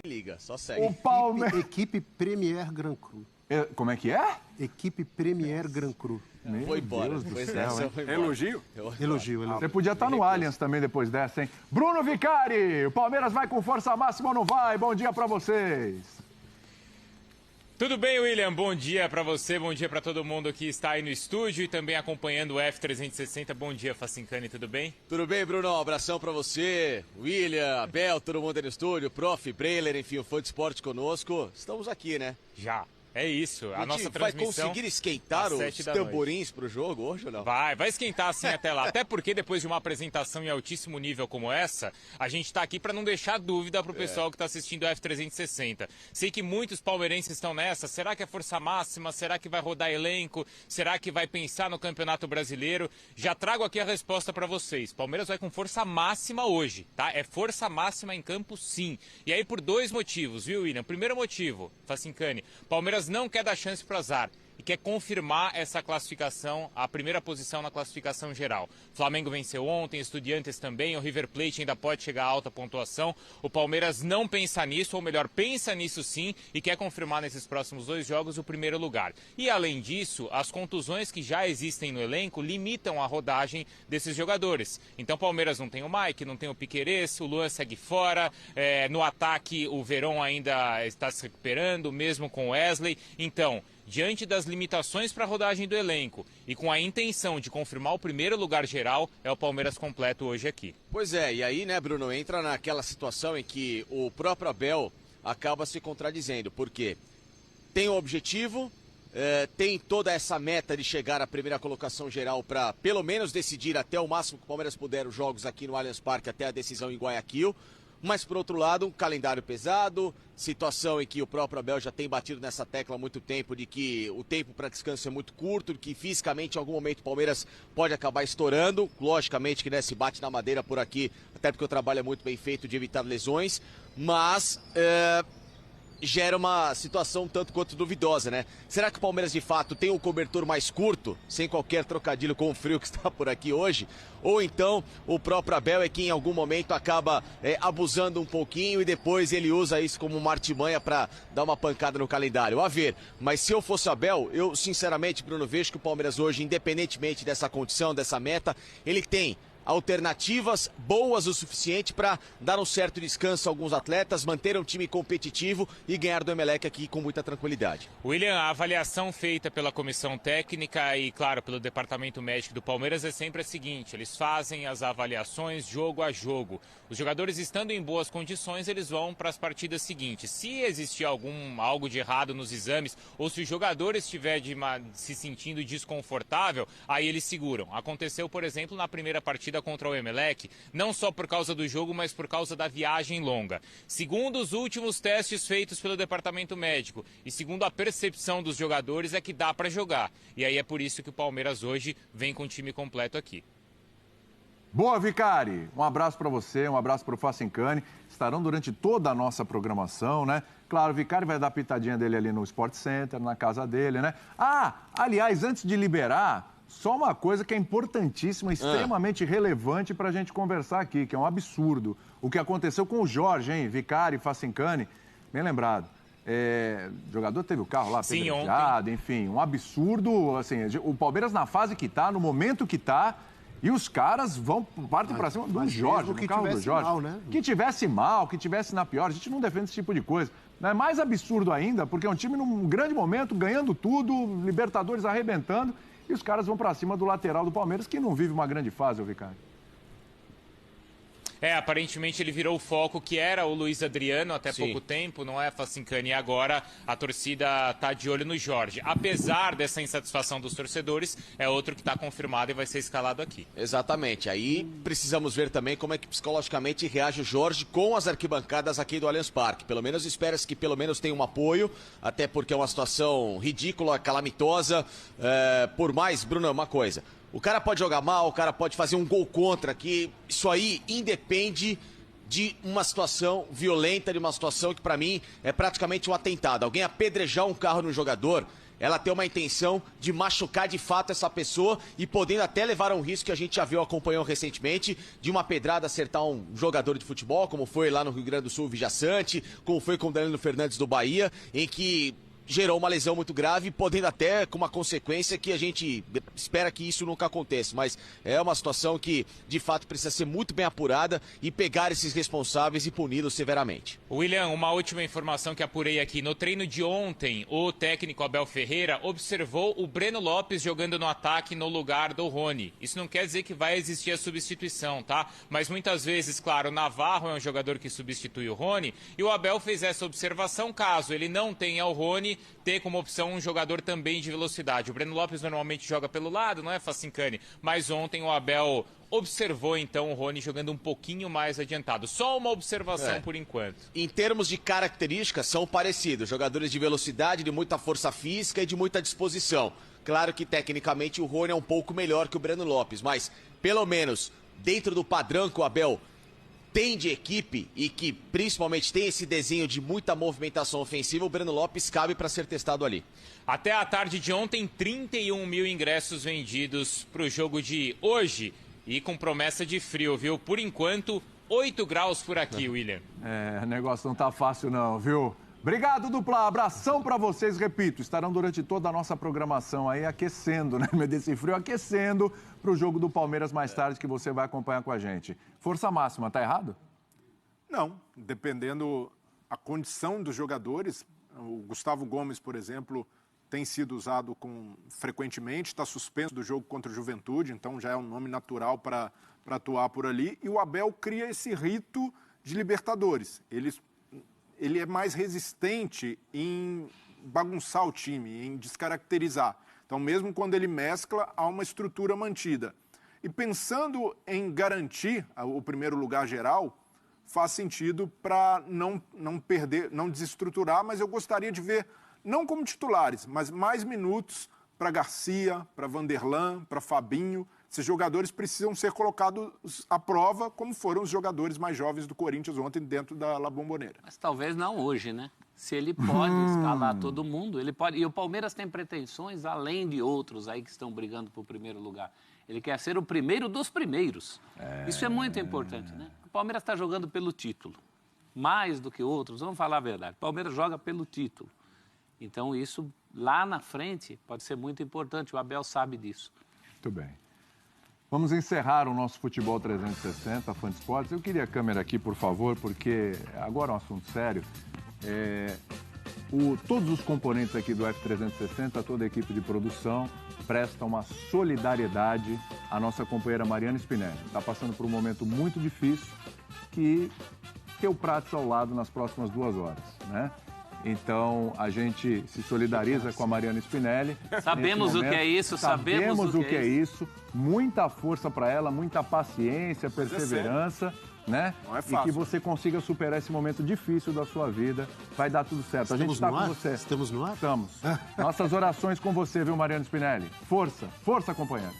liga, só segue. O Palmeiras... Equipe Premier Grand Cru. Como é que é? Equipe Premier Grand Cru. Foi embora. Deus do Depois céu, dessa, hein? foi embora. Elogio? Elogio. Você podia estar no Allianz também depois dessa, hein? Bruno Vicari, o Palmeiras vai com força máxima ou não vai? Bom dia pra vocês. Tudo bem, William? Bom dia pra você, bom dia pra todo mundo que está aí no estúdio e também acompanhando o F360. Bom dia, Facincani, tudo bem? Tudo bem, Bruno? Um abração pra você, William, Abel, todo mundo aí no estúdio, Prof, Breiler, enfim, o fã de esporte conosco. Estamos aqui, né? Já. É isso, a nossa vai transmissão... conseguir esquentar os tamborins pro jogo hoje ou não? Vai esquentar assim até lá. Até porque depois de uma apresentação em altíssimo nível como essa, a gente tá aqui para não deixar dúvida pro pessoal que tá assistindo o F360. Sei que muitos palmeirenses estão nessa. Será que é força máxima? Será que vai rodar elenco? Será que vai pensar no Campeonato Brasileiro? Já trago aqui a resposta para vocês. Palmeiras vai com força máxima hoje, tá? É força máxima em campo, sim. E aí por dois motivos, viu, William? Primeiro motivo, Facincani, Palmeiras não quer dar chance para azar e quer confirmar essa classificação, a primeira posição na classificação geral. Flamengo venceu ontem, Estudiantes também, o River Plate ainda pode chegar a alta pontuação. O Palmeiras não pensa nisso, ou melhor, pensa nisso sim, e quer confirmar nesses próximos dois jogos o primeiro lugar. E além disso, as contusões que já existem no elenco limitam a rodagem desses jogadores. Então o Palmeiras não tem o Mike, não tem o Piquerez, o Luan segue fora, no ataque o Verón ainda está se recuperando, mesmo com o Wesley. Então, diante das limitações para a rodagem do elenco e com a intenção de confirmar o primeiro lugar geral, é o Palmeiras completo hoje aqui. Pois é, e aí, né, Bruno, entra naquela situação em que o próprio Abel acaba se contradizendo, porque tem o objetivo, tem toda essa meta de chegar à primeira colocação geral para pelo menos decidir até o máximo que o Palmeiras puder os jogos aqui no Allianz Parque até a decisão em Guayaquil. Mas, por outro lado, um calendário pesado, situação em que o próprio Abel já tem batido nessa tecla há muito tempo, de que o tempo para descanso é muito curto, de que fisicamente em algum momento o Palmeiras pode acabar estourando. Logicamente que, né, se bate na madeira por aqui, até porque o trabalho é muito bem feito de evitar lesões, mas gera uma situação um tanto quanto duvidosa, né? Será que o Palmeiras de fato tem um cobertor mais curto, sem qualquer trocadilho com o frio que está por aqui hoje? Ou então o próprio Abel é que em algum momento acaba abusando um pouquinho e depois ele usa isso como uma artimanha para dar uma pancada no calendário? A ver, mas se eu fosse o Abel, eu sinceramente, Bruno, vejo que o Palmeiras hoje, independentemente dessa condição, dessa meta, ele tem alternativas boas o suficiente para dar um certo descanso a alguns atletas, manter um time competitivo e ganhar do Emelec aqui com muita tranquilidade. William, a avaliação feita pela comissão técnica e, claro, pelo departamento médico do Palmeiras é sempre a seguinte: eles fazem as avaliações jogo a jogo. Os jogadores estando em boas condições, eles vão para as partidas seguintes. Se existir algo de errado nos exames ou se o jogador estiver se sentindo desconfortável, aí eles seguram. Aconteceu, por exemplo, na primeira partida contra o Emelec, não só por causa do jogo, mas por causa da viagem longa. Segundo os últimos testes feitos pelo departamento médico e segundo a percepção dos jogadores, é que dá para jogar. E aí é por isso que o Palmeiras hoje vem com o time completo aqui. Boa, Vicari. Um abraço para você, um abraço para o Facincani. Estarão durante toda a nossa programação, né? Claro, o Vicari vai dar a pitadinha dele ali no Sport Center, na casa dele, né? Aliás, antes de liberar, só uma coisa que é importantíssima, extremamente relevante para a gente conversar aqui, que é um absurdo. O que aconteceu com o Jorge, hein? Vicari, Facincani, bem lembrado. O jogador teve o carro lá apedrejado, enfim, um absurdo. Assim, o Palmeiras na fase que está, no momento que está, e os caras partem para cima do Jorge, no carro do Jorge. Mal, né? Que tivesse mal, que tivesse na pior, a gente não defende esse tipo de coisa. É mais absurdo ainda, porque é um time num grande momento, ganhando tudo, Libertadores arrebentando, e os caras vão para cima do lateral do Palmeiras, que não vive uma grande fase, Vicari. Aparentemente ele virou o foco que era o Luiz Adriano até pouco tempo, não é, Facincani? E agora a torcida está de olho no Jorge. Apesar dessa insatisfação dos torcedores, é outro que está confirmado e vai ser escalado aqui. Exatamente. Aí precisamos ver também como é que psicologicamente reage o Jorge com as arquibancadas aqui do Allianz Parque. Pelo menos espera-se que pelo menos tenha um apoio, até porque é uma situação ridícula, calamitosa. Por mais, Bruno, uma coisa: o cara pode jogar mal, o cara pode fazer um gol contra, que isso aí independe de uma situação violenta, de uma situação que pra mim é praticamente um atentado. Alguém apedrejar um carro no jogador ela tem uma intenção de machucar de fato essa pessoa e podendo até levar a um risco que a gente já viu, acompanhou recentemente, de uma pedrada acertar um jogador de futebol, como foi lá no Rio Grande do Sul, o Vijaçante, como foi com o Danilo Fernandes do Bahia, em que gerou uma lesão muito grave, podendo até com uma consequência que a gente espera que isso nunca aconteça. Mas é uma situação que, de fato, precisa ser muito bem apurada e pegar esses responsáveis e puni-los severamente. William, uma última informação que apurei aqui. No treino de ontem, o técnico Abel Ferreira observou o Breno Lopes jogando no ataque no lugar do Rony. Isso não quer dizer que vai existir a substituição, tá? Mas muitas vezes, claro, o Navarro é um jogador que substitui o Rony e o Abel fez essa observação caso ele não tenha o Rony, ter como opção um jogador também de velocidade. O Breno Lopes normalmente joga pelo lado, não é, Facincani? Mas ontem o Abel observou então o Rony jogando um pouquinho mais adiantado. Só uma observação por enquanto. Em termos de características, são parecidos. Jogadores de velocidade, de muita força física e de muita disposição. Claro que tecnicamente o Rony é um pouco melhor que o Breno Lopes, mas pelo menos dentro do padrão que o Abel tem de equipe e que principalmente tem esse desenho de muita movimentação ofensiva, o Breno Lopes cabe para ser testado ali. Até a tarde de ontem, 31 mil ingressos vendidos para o jogo de hoje e com promessa de frio, viu? Por enquanto, 8 graus por aqui, William. O negócio não tá fácil não, viu? Obrigado, dupla. Abração para vocês. Repito, estarão durante toda a nossa programação aí aquecendo, né? Desse frio, aquecendo para o jogo do Palmeiras mais tarde, que você vai acompanhar com a gente. Força máxima, tá errado? Não, dependendo a condição dos jogadores. O Gustavo Gomes, por exemplo, tem sido usado frequentemente, está suspenso do jogo contra o Juventude, então já é um nome natural para atuar por ali. E o Abel cria esse rito de Libertadores. Ele é mais resistente em bagunçar o time, em descaracterizar. Então, mesmo quando ele mescla, há uma estrutura mantida. E pensando em garantir o primeiro lugar geral, faz sentido para não perder, não desestruturar, mas eu gostaria de ver, não como titulares, mas mais minutos para Garcia, para Vanderlan, para Fabinho. Esses jogadores precisam ser colocados à prova, como foram os jogadores mais jovens do Corinthians ontem dentro da La Bombonera. Mas talvez não hoje, né? Se ele pode escalar todo mundo, ele pode. E o Palmeiras tem pretensões além de outros aí que estão brigando por primeiro lugar. Ele quer ser o primeiro dos primeiros. Isso é muito importante, né? O Palmeiras está jogando pelo título. Mais do que outros, vamos falar a verdade. O Palmeiras joga pelo título. Então isso lá na frente pode ser muito importante. O Abel sabe disso. Muito bem. Vamos encerrar o nosso Futebol 360, Fã de Esportes. Eu queria a câmera aqui, por favor, porque agora é um assunto sério. Todos os componentes aqui do F360, toda a equipe de produção, presta uma solidariedade à nossa companheira Mariana Spinelli. Está passando por um momento muito difícil que ter o Prates ao lado nas próximas 2 horas, né? Então, a gente se solidariza com a Mariana Spinelli. Sabemos o que é isso, sabemos o que é isso. Muita força para ela, muita paciência, perseverança, né? Não é fácil. E que você consiga superar esse momento difícil da sua vida. Vai dar tudo certo. A gente está com você. Estamos no ar? Estamos. Nossas orações com você, viu, Mariana Spinelli? Força, força, companheiro.